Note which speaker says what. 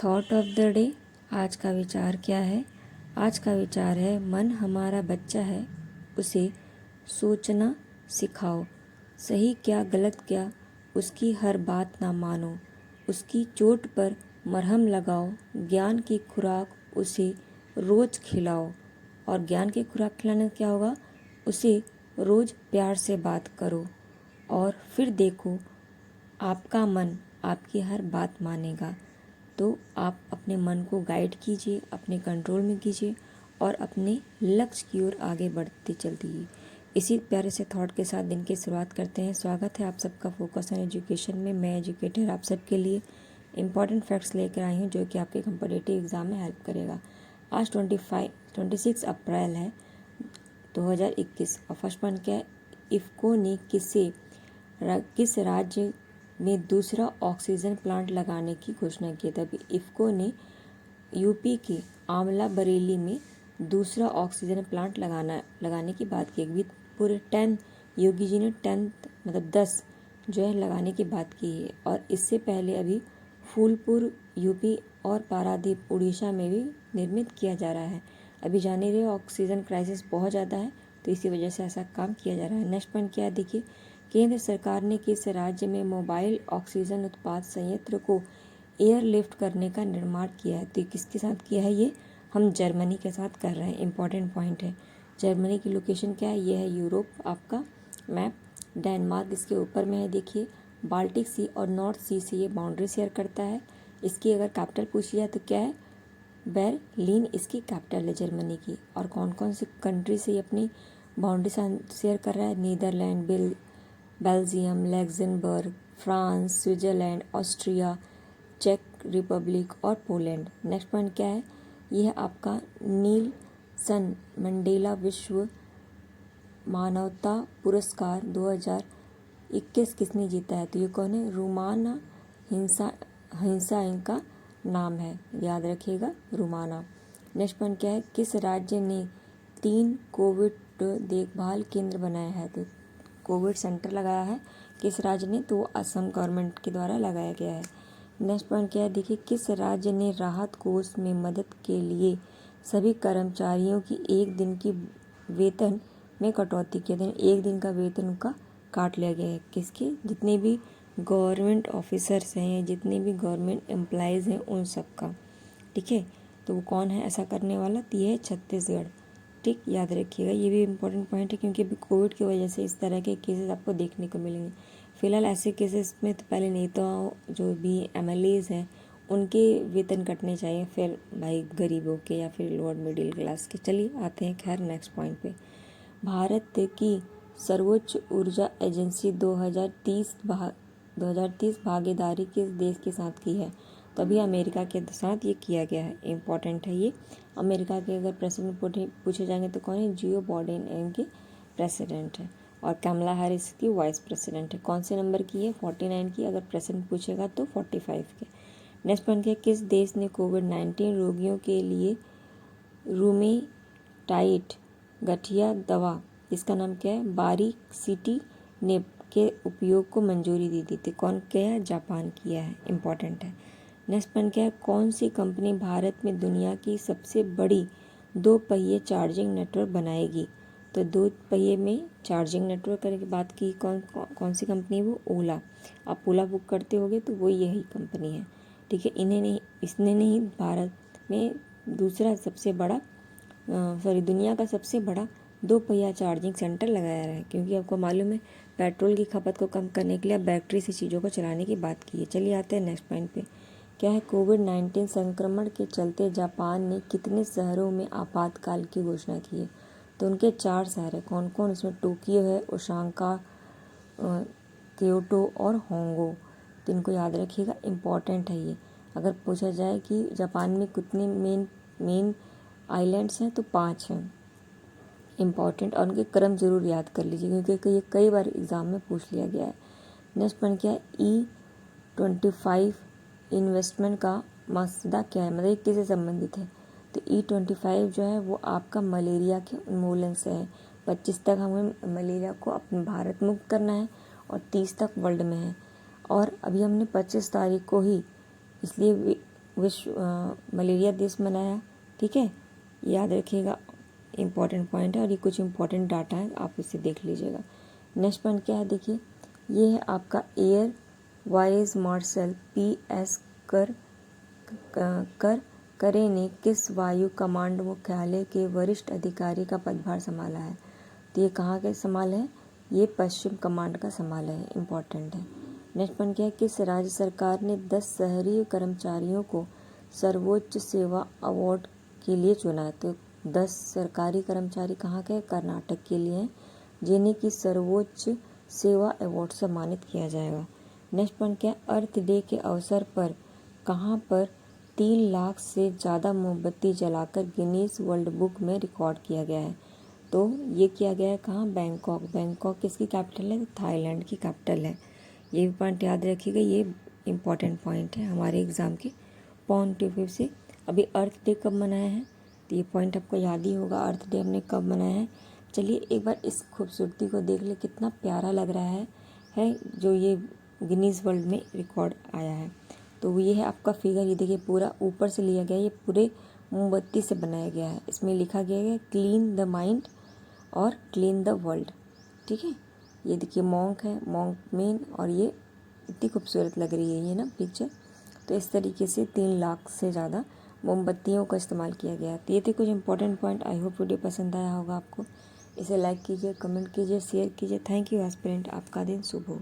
Speaker 1: Thought of the day. आज का विचार क्या है? आज का विचार है, मन हमारा बच्चा है, उसे सोचना सिखाओ। सही क्या गलत क्या उसकी हर बात ना मानो। उसकी चोट पर मरहम लगाओ। ज्ञान की खुराक उसे रोज खिलाओ। और ज्ञान की खुराक खिलाने से क्या होगा? उसे रोज प्यार से बात करो और फिर देखो आपका मन आपकी हर बात मानेगा। तो आप अपने मन को गाइड कीजिए, अपने कंट्रोल में कीजिए और अपने लक्ष्य की ओर आगे बढ़ते चलती। इसी प्यारे से थॉट के साथ दिन की शुरुआत करते हैं। स्वागत है आप सबका फोकस ऑन एजुकेशन में। मैं एजुकेटर आप सबके लिए इम्पॉर्टेंट फैक्ट्स लेकर आई हूँ जो कि आपके कंपटीटिव एग्ज़ाम में हेल्प करेगा। आज 26 अप्रैल है 2021 और फर्स्ट पॉइंट क्या है? इफ़को ने किस राज्य में दूसरा ऑक्सीजन प्लांट लगाने की घोषणा की? तभी इफ़को ने यूपी के आमला बरेली में दूसरा ऑक्सीजन प्लांट लगाने की बात की। अभी पूरे 10 योगी जी ने 10 जो है लगाने की बात की है। और इससे पहले अभी फूलपुर यूपी और पारादीप उड़ीसा में भी निर्मित किया जा रहा है। अभी जाने रहे ऑक्सीजन क्राइसिस बहुत ज़्यादा है, तो इसी वजह से ऐसा काम किया जा रहा है। नेक्स्ट पॉइंट क्या है देखिए, केंद्र सरकार ने किस राज्य में मोबाइल ऑक्सीजन उत्पाद संयंत्र को एयरलिफ्ट करने का निर्माण किया है? तो किसके साथ किया है? ये हम जर्मनी के साथ कर रहे हैं। इंपॉर्टेंट पॉइंट है। जर्मनी की लोकेशन क्या है? ये है यूरोप आपका मैप। डेनमार्क इसके ऊपर में है। देखिए बाल्टिक सी और नॉर्थ सी से ये बाउंड्री शेयर करता है। इसकी अगर कैपिटल पूछी जाए तो क्या है? बर्लिन इसकी कैपिटल है जर्मनी की। और कौन कौन सी कंट्री से ये अपनी बाउंड्री शेयर कर रहा है? Netherland, Belgium, Luxembourg, France, Switzerland, Austria, चेक रिपब्लिक और पोलैंड। नेक्स्ट पॉइंट क्या है? यह है आपका नीलसन मंडेला विश्व मानवता पुरस्कार 2021 किसने जीता है? तो ये कौन है? रुमाना हिंसा इनका नाम है, याद रखिएगा, रुमाना। नेक्स्ट पॉइंट क्या है? किस राज्य ने 3 कोविड देखभाल केंद्र बनाया है? तो कोविड सेंटर लगाया है किस राज्य ने? तो असम गवर्नमेंट के द्वारा लगाया गया है। नेक्स्ट पॉइंट क्या है देखिए, किस राज्य ने राहत कोष में मदद के लिए सभी कर्मचारियों की एक दिन की वेतन में कटौती की? एक दिन का वेतन उनका काट लिया गया है। किसके? जितने भी गवर्नमेंट ऑफिसर्स हैं या जितने भी गवर्नमेंट एम्प्लॉयज़ हैं उन सब का। ठीक है, तो वो कौन है ऐसा करने वाला? तो ये है छत्तीसगढ़। ठीक, याद रखिएगा, ये भी इम्पोर्टेंट पॉइंट है क्योंकि अभी कोविड की वजह से इस तरह के केसेस आपको देखने को मिलेंगे। फिलहाल ऐसे केसेस में तो पहले नेताओं जो भी MLAs हैं उनके वेतन कटने चाहिए, फिर भाई गरीबों के या फिर लोअर मिडिल क्लास के। चलिए आते हैं खैर नेक्स्ट पॉइंट पे। भारत की सर्वोच्च ऊर्जा एजेंसी 2030 भागीदारी किस देश के साथ की है? तभी अमेरिका के साथ ये किया गया है। इम्पॉर्टेंट है ये। अमेरिका के अगर प्रेसिडेंट पूछे जाएंगे तो कौन है? जियो बाइडेन इनके प्रेसिडेंट है और कमला हैरिस की वाइस प्रेसिडेंट है। कौन से नंबर की है? 49 की। अगर प्रेसिडेंट पूछेगा तो 45 के। नेक्स्ट पॉइंट क्या? किस देश ने कोविड-19 रोगियों के लिए रूमेटाइड गठिया दवा, इसका नाम क्या है? बारीसिटीनेब के उपयोग को मंजूरी दी थी? कौन किया है? जापान किया है। इम्पॉर्टेंट है। नेक्स्ट पॉइंट क्या है? कौन सी कंपनी भारत में दुनिया की सबसे बड़ी 2 पहिए चार्जिंग नेटवर्क बनाएगी? तो 2 पहिए में चार्जिंग नेटवर्क करने की बात की। कौन सी कंपनी है वो? ओला। आप ओला बुक करते होगे तो वो यही कंपनी है। ठीक है, इसने नहीं भारत में दूसरा सबसे बड़ा दुनिया का सबसे बड़ा 2 पहिया चार्जिंग सेंटर लगाया है क्योंकि आपको मालूम है पेट्रोल की खपत को कम करने के लिए बैटरी से चीज़ों को चलाने की बात की है। चलिए आते हैं नेक्स्ट पॉइंट पे। क्या है? कोविड-19 संक्रमण के चलते जापान ने कितने शहरों में आपातकाल की घोषणा की है? तो उनके 4 शहर है। कौन कौन? उसमें टोक्यो है, ओसाका, क्योटो और होंगो। तो इनको याद रखिएगा, इम्पॉर्टेंट है ये। अगर पूछा जाए कि जापान में कितने मेन आइलैंड्स हैं तो 5 हैं। इम्पॉर्टेंट, और उनके क्रम जरूर याद कर लीजिए क्योंकि ये कई बार एग्जाम में पूछ लिया गया है। नेक्स्ट पॉइंट क्या है? E25 इन्वेस्टमेंट का मसौदा क्या है? मतलब किससे संबंधित है? तो E25 जो है वो आपका मलेरिया के उन्मूलन से है। 25 तक हमें मलेरिया को अपने भारत मुक्त करना है और 30 तक वर्ल्ड में है। और अभी हमने 25 तारीख को ही, इसलिए विश्व मलेरिया दिवस मनाया। ठीक है, याद रखिएगा, इम्पॉर्टेंट पॉइंट है और ये कुछ इम्पॉर्टेंट डाटा है, आप इसे देख लीजिएगा। नेक्स्ट पॉइंट क्या है, देखिए ये है आपका एयर वाइस मार्शल PS करे ने किस वायु कमांड मुख्यालय के वरिष्ठ अधिकारी का पदभार संभाला है। तो ये कहाँ का संभाल है, ये पश्चिम कमांड का संभाल है, इम्पॉर्टेंट है। नेक्स्ट पॉइंट क्या है, किस राज्य सरकार ने 10 शहरी कर्मचारियों को सर्वोच्च सेवा अवार्ड के लिए चुना है। तो 10 सरकारी कर्मचारी कहाँ के, कर्नाटक के लिए हैं, जिन्हें की सर्वोच्च सेवा अवार्ड से सम्मानित किया जाएगा। नेक्स्ट पॉइंट क्या है, अर्थ डे के अवसर पर कहाँ पर 3 लाख से ज़्यादा मोमबत्ती जलाकर गिनीज वर्ल्ड बुक में रिकॉर्ड किया गया है। तो ये किया गया है कहाँ, बैंकॉक। बैंकॉक किसकी कैपिटल है, थाईलैंड की कैपिटल है। ये भी पॉइंट याद रखिएगा, ये इम्पॉर्टेंट पॉइंट है हमारे एग्ज़ाम के पॉइंट ऑफ व्यू से। अभी अर्थ डे कब मनाया है, तो ये पॉइंट आपको याद ही होगा, अर्थ डे हमने कब मनाया है। चलिए एक बार इस खूबसूरती को देख ले, कितना प्यारा लग रहा है जो ये गिनीज वर्ल्ड में रिकॉर्ड आया है। तो ये है आपका फिगर, ये देखिए पूरा ऊपर से लिया गया है, ये पूरे मोमबत्ती से बनाया गया है। इसमें लिखा गया है क्लीन द माइंड और क्लीन द वर्ल्ड। ठीक है, ये देखिए मॉन्क है, मॉन्क मेन, और ये इतनी खूबसूरत लग रही है ये ना पिक्चर। तो इस तरीके से 3 लाख से ज़्यादा मोमबत्तियों का इस्तेमाल किया गया। तो ये थे कुछ important point. I hope video पसंद आया होगा आपको। इसे लाइक कीजिए, कमेंट कीजिए, शेयर कीजिए। थैंक यू एस्पिरेंट, आपका दिन शुभ हो।